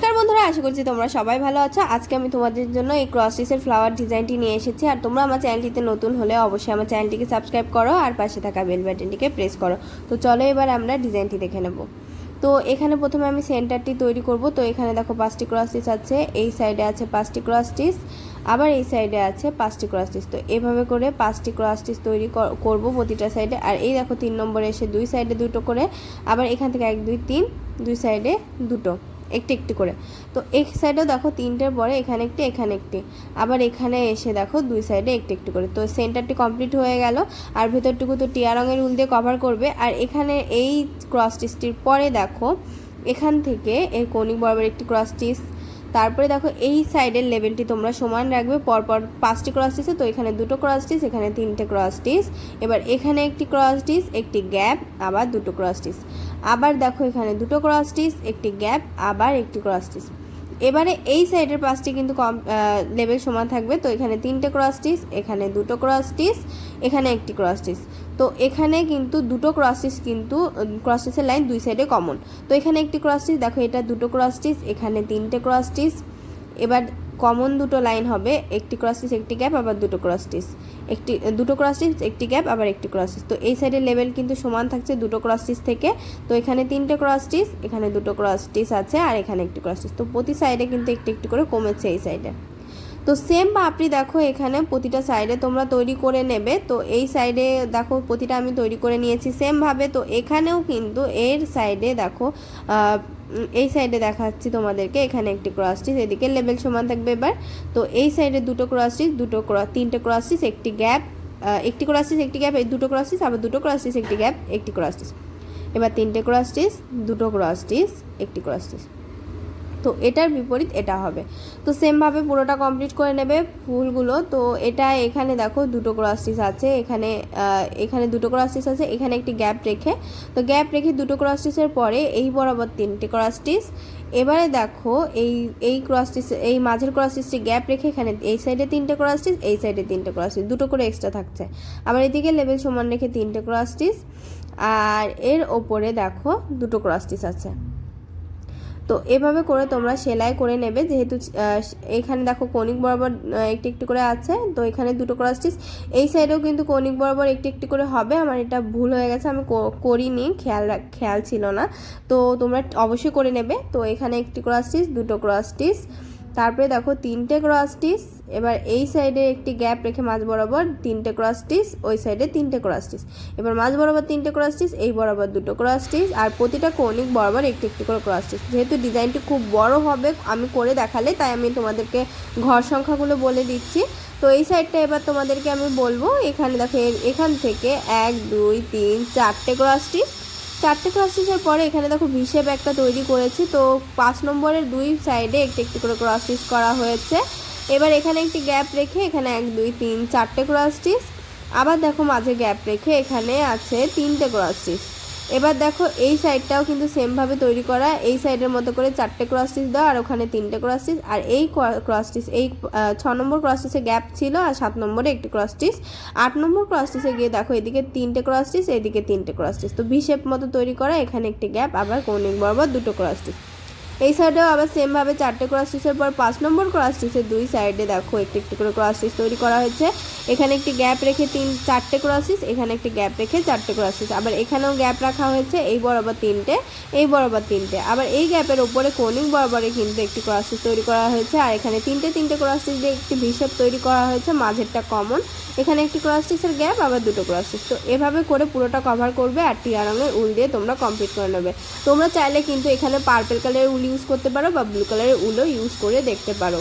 नमस्कार बंधुरा आशा करছি তোমরা সবাই ভালো আছো। আজকে আমি তোমাদের জন্য এই ক্রস স্টিচের ফ্লাওয়ার ডিজাইনটি নিয়ে এসেছি। আর তোমরা আমার চ্যানেলটিতে নতুন হলে অবশ্যই আমার চ্যানেলটিকে সাবস্ক্রাইব করো আর পাশে থাকা বেল বাটনটিকে প্রেস করো। তো চলো এবার আমরা ডিজাইনটি দেখে নেব। তো এখানে প্রথমে আমি সেন্টারটি তৈরি করব। তো এখানে দেখো 5টি ক্রস স্টিচ আছে, এই সাইডে আছে 5টি ক্রস স্টিচ, আবার এই সাইডে আছে 5টি ক্রস স্টিচ। তো এভাবে করে 5টি ক্রস স্টিচ তৈরি করব প্রতিটা সাইডে। আর এই দেখো 3 নম্বরে এসে দুই সাইডে দুটো করে, আবার এখান থেকে 1 2 3 দুই সাইডে দুটো একটি একটি করে। তো এক সাইডেও দেখো তিনটের পরে এখানে একটি এখানে একটি, আবার এখানে এসে দেখো দুই সাইডে একটি একটি করে। তো সেন্টারটি কমপ্লিট হয়ে গেল। আর ভেতরটুকু তো টিয়া রঙের উল দিয়ে কভার করবে। আর এখানে এই ক্রস স্টিচটির পরে দেখো এখান থেকে এই কৌণিক বরাবর একটি ক্রস স্টিচ, তারপরে দেখো এই সাইডের লেভেলটি তোমরা সমান রাখবে পরপর 5টি ক্রস স্টিচে। তো এখানে দুটো ক্রস স্টিচ, এখানে 3টে ক্রস স্টিচ, এবার এখানে একটি ক্রস স্টিচ, একটি গ্যাপ, আবার দুটো ক্রস স্টিচ, আবার দেখো এখানে দুটো ক্রস স্টিচ, একটি গ্যাপ, আবার একটি ক্রস স্টিচ। এবারে এই সাইডের 5টি কিন্তু লেভেল সমান থাকবে। তো এখানে 3টে ক্রস স্টিচ, এখানে দুটো ক্রস স্টিচ, এখানে একটি ক্রস স্টিচ। তো এখানে কিন্তু দুটো ক্রস স্টিচ, কিন্তু ক্রস স্টিচের লাইন দুই সাইডে কমন। তো এখানে একটি ক্রস স্টিচ, দেখো এটা দুটো ক্রস স্টিচ, এখানে 3টে ক্রস স্টিচ। এবার কমন দুটো লাইন হবে, একটি ক্রস স্টিচ, একটি গ্যাপ, আবার দুটো ক্রস স্টিচ, দুটো ক্রস স্টিচ, একটি গ্যাপ, আবার একটি ক্রস স্টিচ। তো এই সাইডের লেভেল কিন্তু সমান থাকছে দুটো ক্রস স্টিচ থেকে। তো এখানে 3টে ক্রস স্টিচ, এখানে দুটো ক্রস স্টিচ আছে, আর এখানে একটি ক্রস স্টিচ। তো প্রতি সাইডে কিন্তু একটু একটু করে কমেছে এই সাইডে। তো সেম পাপড়ি দেখো এখানে প্রতিটা সাইডে তোমরা তৈরি করে নেবে। তো এই সাইডে দেখো প্রতিটা আমি তৈরি করে নিয়েছি সেমভাবে। তো এখানেও কিন্তু এর সাইডে দেখো এই সাইডে দেখাচ্ছি তোমাদেরকে, এখানে একটি ক্রস স্টিচ, এদিকে লেভেল সমান থাকবে এবার। তো এই সাইডে দুটো ক্রস স্টিচ, তিনটে ক্রস স্টিচ, একটি গ্যাপ, একটি ক্রস স্টিচ, একটি গ্যাপ, এই দুটো ক্রস স্টিচ, আবার দুটো ক্রস স্টিচ, একটি গ্যাপ, একটি ক্রস স্টিচ। এবার 3টে ক্রস স্টিচ, দুটো ক্রস স্টিচ, একটি ক্রস স্টিচ। তো এটার বিপরীত এটা হবে। তো সেমভাবে পুরোটা কমপ্লিট করে নেবে ফুলগুলো। তো এটা এখানে দেখো দুটো ক্রস স্টিচ আছে, এখানে দুটো ক্রস স্টিচ আছে, এখানে একটি গ্যাপ রেখে, তো গ্যাপ রেখে দুটো ক্রস স্টিচের পরে এই বরাবর 3টে ক্রস স্টিচ। এবারে দেখো এই ক্রস স্টিচ, এই মাঝের ক্রস স্টিচটি গ্যাপ রেখে এখানে এই সাইডে 3টে ক্রস স্টিচ, এই সাইডে 3টে ক্রস স্টিচ, দুটো করে এক্সট্রা থাকছে। আবার এদিকে লেভেল সমান রেখে 3টে ক্রস স্টিচ, আর এর ওপরে দেখো দুটো ক্রস স্টিচ আছে। তো এভাবে করে তোমরা সেলাই করে নেবে। যেহেতু এখানে দেখো কৌণিক বরাবর একটি একটি করে আছে, তো এখানে দুটো ক্রস স্টিচ, এই সাইডেও কিন্তু কৌণিক বরাবর একটি একটি করে হবে। আমার এটা ভুল হয়ে গেছে, আমি করিনি, খেয়াল ছিল না। তো তোমরা অবশ্যই করে নেবে। তো এখানে একটি ক্রস স্টিচ, দুটো ক্রস স্টিচ, তারপরে দেখো 3টে ক্রস স্টিচ। এবার এই সাইডে একটি গ্যাপ রেখে মাঝ বরাবর 3টে ক্রস স্টিচ, ওই সাইডে 3টে ক্রস স্টিচ। এবার মাঝ বরাবর 3টে ক্রস স্টিচ, এই বরাবর দুটো ক্রস স্টিচ, আর প্রতিটা কৌণিক বরাবর একটি একটি করে ক্রস স্টিচ। যেহেতু ডিজাইনটি খুব বড় হবে আমি করে দেখালে, তাই আমি তোমাদেরকে ঘর সংখ্যাগুলো বলে দিচ্ছি। তো এই সাইডটা এবার তোমাদেরকে আমি বলবো। এখানে দেখো এখান থেকে 1 2 3 4টে ক্রস স্টিচ, 4টে ক্রস স্টিচের পরে এখানে দেখো ভি শেপ একটা তৈরি করেছি। তো 5 নম্বরের দুই সাইডে একটি একটি করে ক্রস স্টিচ করা হয়েছে। এবার এখানে একটি গ্যাপ রেখে এখানে 1 2 3 4টে ক্রস স্টিচ, আবার দেখো মাঝে গ্যাপ রেখে এখানে আছে 3টে ক্রস স্টিচ। এবার দেখো এই সাইডটাও কিন্তু সেমভাবে তৈরি করা, এই সাইডের মতো করে 4টে ক্রস স্টিচ দাও, আর ওখানে 3টে ক্রস স্টিচ, আর এই ক্রস স্টিচ, এই 6 নম্বর ক্রস স্টিচে গ্যাপ ছিল, আর 7 নম্বরে একটি ক্রস স্টিচ। 8 নম্বর ক্রস স্টিচে গিয়ে দেখো এদিকে 3টে ক্রস স্টিচ, এদিকে 3টে ক্রস স্টিচ। তো ভি শেপ মতো তৈরি করা, এখানে একটি গ্যাপ, আবার কৌণিক বরাবর দুটো ক্রস স্টিচ। এই সাইডেও আবার সেমভাবে 4টে ক্রস স্টিচের পর 5 নম্বর ক্রস স্টিচের দুই সাইডে দেখো একটি একটি করে ক্রস স্টিচ তৈরি করা হয়েছে। এখানে একটি গ্যাপ রেখে 4টে ক্রস স্টিচ, এখানে একটি গ্যাপ রেখে 4টে ক্রস স্টিচ, আবার এখানেও গ্যাপ রাখা হয়েছে, এই বরাবর 3টে, এই বরাবর 3টে, আবার এই গ্যাপের ওপরে কৌণিক বরাবরে কিন্তু একটি ক্রস স্টিচ তৈরি করা হয়েছে। আর এখানে 3টে ক্রস স্টিচ দিয়ে একটি ভি শেপ তৈরি করা হয়েছে, মাঝেরটা কমন, এখানে একটি ক্রস স্টিচের গ্যাপ, আবার দুটো ক্রস স্টিচ। তো এভাবে করে পুরোটা কভার করবে, আর টিয়া রঙের উল দিয়ে তোমরা কমপ্লিট করে নেবে। তোমরা চাইলে কিন্তু এখানে পার্পল কালারের উল ইউজ করতে পারো, বা ব্লু কালারের উলও ইউজ করে দেখতে পারো।